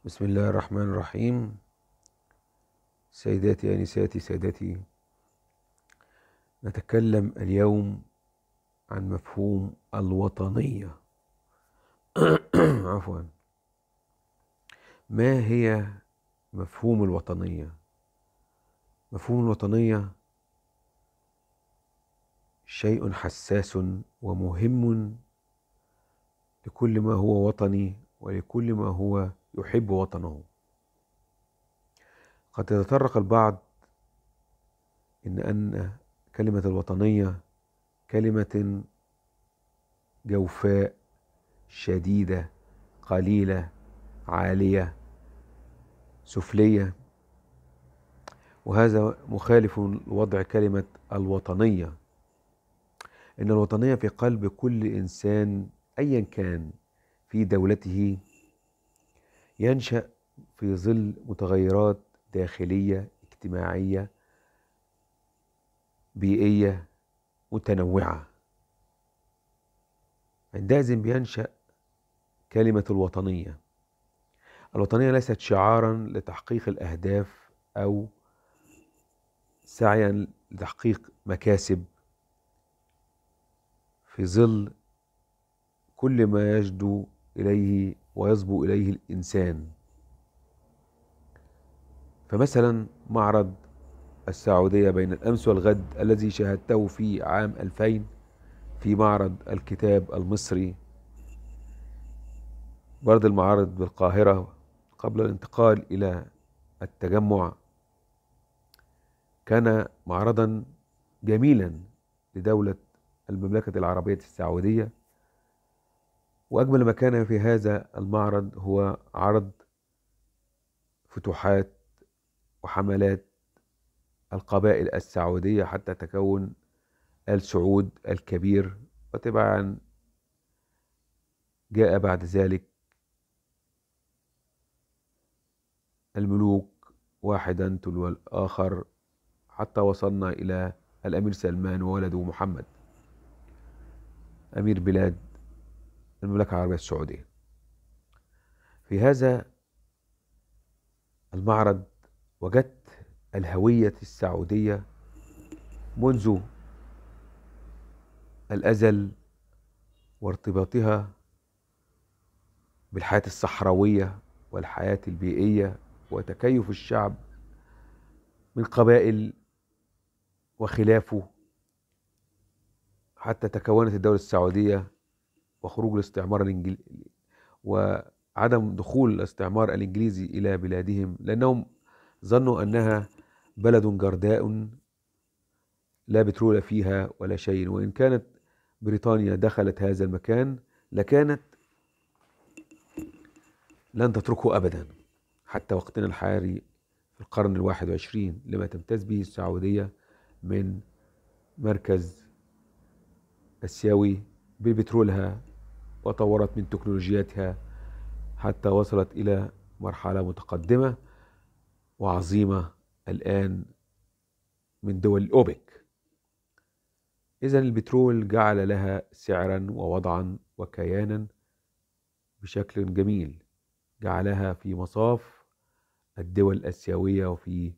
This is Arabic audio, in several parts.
بسم الله الرحمن الرحيم. سيداتي أنساتي سادتي، نتكلم اليوم عن مفهوم الوطنية. عفوا. ما هي مفهوم الوطنية؟ مفهوم الوطنية شيء حساس ومهم لكل ما هو وطني ولكل ما هو يحب وطنه. قد يتطرق البعض أن كلمة الوطنية كلمة جوفاء شديدة قليلة عالية سفلية، وهذا مخالف لوضع كلمة الوطنية. إن الوطنية في قلب كل إنسان أيا كان في دولته، ينشأ في ظل متغيرات داخلية اجتماعية بيئية متنوعة. عندئذ بينشأ كلمة الوطنية. الوطنية ليست شعارا لتحقيق الأهداف أو سعيا لتحقيق مكاسب في ظل كل ما يجدو إليه ويصبو إليه الإنسان. فمثلا معرض السعودية بين الأمس والغد الذي شاهدته في عام 2000 في معرض الكتاب المصري، برضه المعارض بالقاهرة قبل الانتقال إلى التجمع، كان معرضا جميلا لدولة المملكة العربية السعودية. وأجمل ما كان في هذا المعرض هو عرض فتوحات وحملات القبائل السعودية حتى تكون آل سعود الكبير، وتبعا جاء بعد ذلك الملوك واحدا تلو الآخر حتى وصلنا إلى الأمير سلمان وولده محمد أمير بلاد المملكة العربية السعودية. في هذا المعرض وجدت الهوية السعودية منذ الأزل وارتباطها بالحياة الصحراوية والحياة البيئية وتكيف الشعب من قبائل وخلافه، حتى تكونت الدولة السعودية وخروج الاستعمار الإنجليزي وعدم دخول الاستعمار الإنجليزي إلى بلادهم، لأنهم ظنوا أنها بلد جرداء لا بترول فيها ولا شيء. وإن كانت بريطانيا دخلت هذا المكان لكانت لن تتركه أبدا حتى وقتنا الحالي في القرن 21، لما تمتاز به السعودية من مركز آسيوي ببترولها، وطورت من تكنولوجياتها حتى وصلت إلى مرحلة متقدمة وعظيمة الآن من دول الأوبك. إذن البترول جعل لها سعرا ووضعا وكيانا بشكل جميل، جعلها في مصاف الدول الآسيوية وفي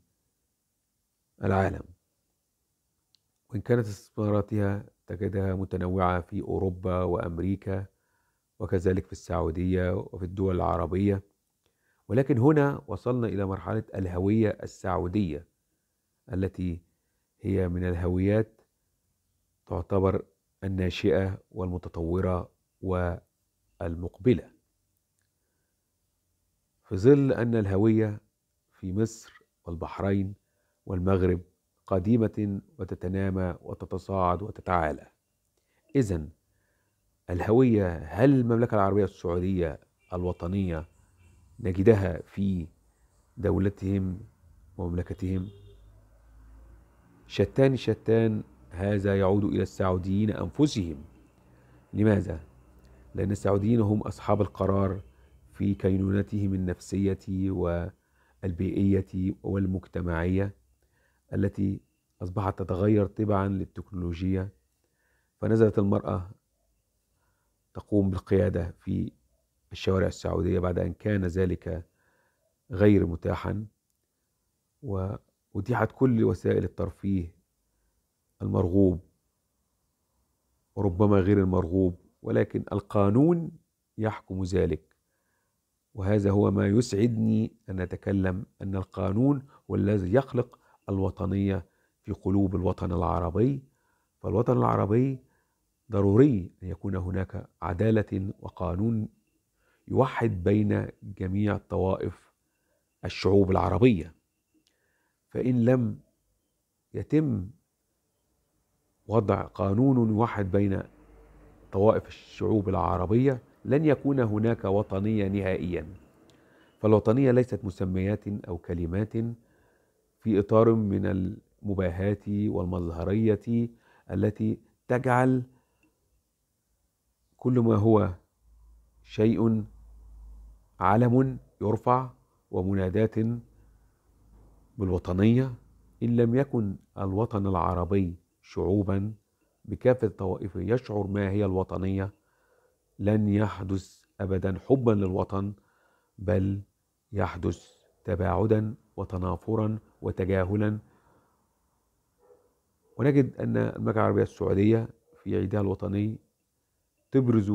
العالم. وإن كانت استثماراتها تجدها متنوعة في أوروبا وأمريكا وكذلك في السعودية وفي الدول العربية، ولكن هنا وصلنا إلى مرحلة الهوية السعودية التي هي من الهويات تعتبر الناشئة والمتطورة والمقبلة، في ظل أن الهوية في مصر والبحرين والمغرب قديمة وتتنامى وتتصاعد وتتعالى. إذن الهوية، هل المملكة العربية السعودية الوطنية نجدها في دولتهم ومملكتهم؟ شتان شتان. هذا يعود إلى السعوديين أنفسهم. لماذا؟ لأن السعوديين هم أصحاب القرار في كينونتهم النفسية والبيئية والمجتمعية التي أصبحت تتغير تبعا للتكنولوجيا. فنزلت المرأة تقوم بالقيادة في الشوارع السعودية بعد أن كان ذلك غير متاحا، وأتيحت كل وسائل الترفيه المرغوب وربما غير المرغوب، ولكن القانون يحكم ذلك. وهذا هو ما يسعدني أن أتكلم، أن القانون هو الذي يخلق الوطنية في قلوب الوطن العربي. فالوطن العربي ضروري أن يكون هناك عدالة وقانون يوحد بين جميع طوائف الشعوب العربية. فإن لم يتم وضع قانون يوحد بين طوائف الشعوب العربية لن يكون هناك وطنية نهائيا. فالوطنية ليست مسميات أو كلمات في إطار من المباهات والمظهرية التي تجعل كل ما هو شيء علم يرفع ومنادات بالوطنية. إن لم يكن الوطن العربي شعوبا بكافة طوائفه يشعر ما هي الوطنية، لن يحدث أبدا حبا للوطن، بل يحدث تباعدا وتنافرا وتجاهلا. ونجد أن المملكة العربية السعودية في عيدها الوطني تبرز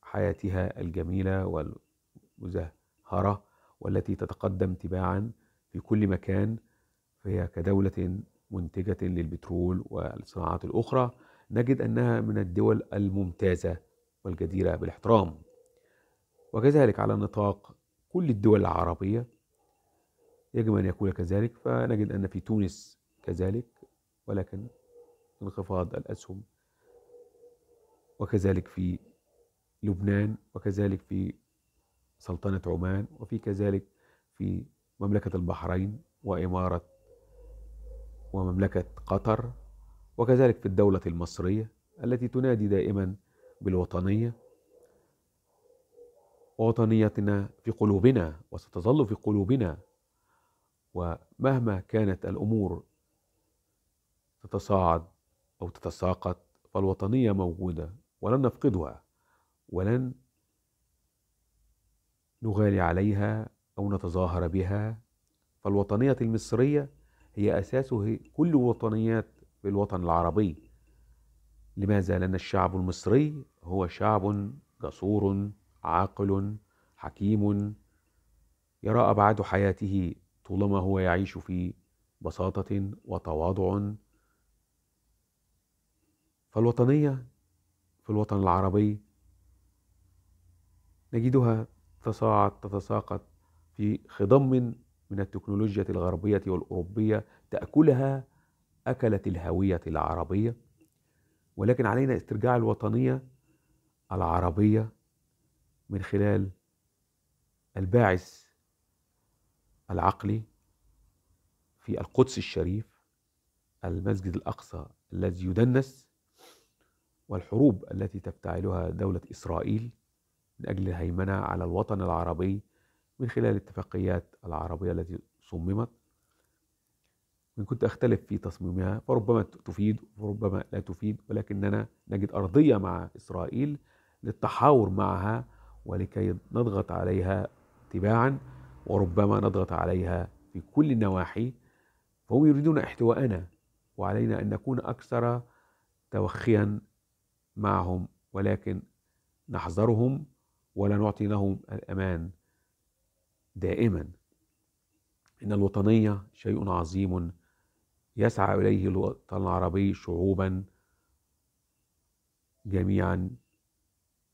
حياتها الجميلة والمزهرة والتي تتقدم تباعا في كل مكان. فهي كدولة منتجة للبترول والصناعات الأخرى نجد أنها من الدول الممتازة والجديرة بالاحترام. وكذلك على نطاق كل الدول العربية يجب أن يكون كذلك. فنجد أن في تونس كذلك، ولكن انخفاض الأسهم، وكذلك في لبنان، وكذلك في سلطنة عمان، وفي كذلك في مملكة البحرين وإمارة ومملكة قطر، وكذلك في الدولة المصرية التي تنادي دائما بالوطنية. ووطنيتنا في قلوبنا وستظل في قلوبنا، ومهما كانت الأمور تتصاعد أو تتساقط فالوطنية موجودة ولن نفقدها، ولن نغالي عليها أو نتظاهر بها. فالوطنية المصرية هي أساس كل وطنيات في الوطن العربي. لماذا؟ لأن الشعب المصري هو شعب جسور عاقل حكيم يرى أبعاد حياته طالما هو يعيش في بساطة وتواضع. فالوطنية في الوطن العربي نجدها تصاعد تتساقط في خضم من التكنولوجيا الغربية والأوروبية أكلت الهوية العربية. ولكن علينا استرجاع الوطنية العربية من خلال الباعث العقلي في القدس الشريف، المسجد الأقصى الذي يدنس، والحروب التي تفتعلها دولة إسرائيل من أجل الهيمنة على الوطن العربي من خلال الاتفاقيات العربية التي صممت. وإن كنت أختلف في تصميمها فربما تفيد وربما لا تفيد، ولكننا نجد أرضية مع إسرائيل للتحاور معها ولكي نضغط عليها تباعا، وربما نضغط عليها في كل النواحي. فهم يريدون احتواءنا، وعلينا أن نكون أكثر توخيا معهم، ولكن نحذرهم ولا نعطي لهم الأمان دائما. إن الوطنية شيء عظيم يسعى إليه الوطن العربي شعوبا جميعا،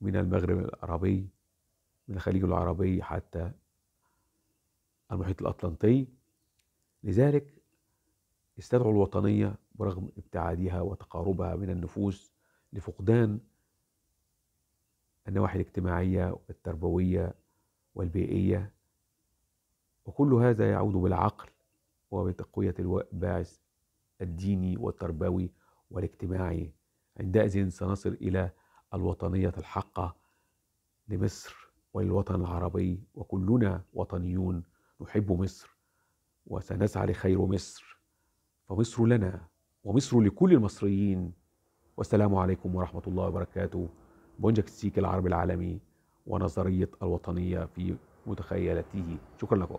من المغرب العربي، من الخليج العربي حتى المحيط الأطلنطي. لذلك استدعوا الوطنية برغم ابتعادها وتقاربها من النفوس لفقدان النواحي الاجتماعية والتربوية والبيئية، وكل هذا يعود بالعقل وبتقوية الباعث الديني والتربوي والاجتماعي. عندئذ سنصل إلى الوطنية الحقة لمصر وللوطن العربي، وكلنا وطنيون نحب مصر وسنسعى لخير مصر. فمصر لنا ومصر لكل المصريين. والسلام عليكم ورحمة الله وبركاته. بونجك السيك العربي العالمي ونظرية الوطنية في متخيلته. شكرا لكم.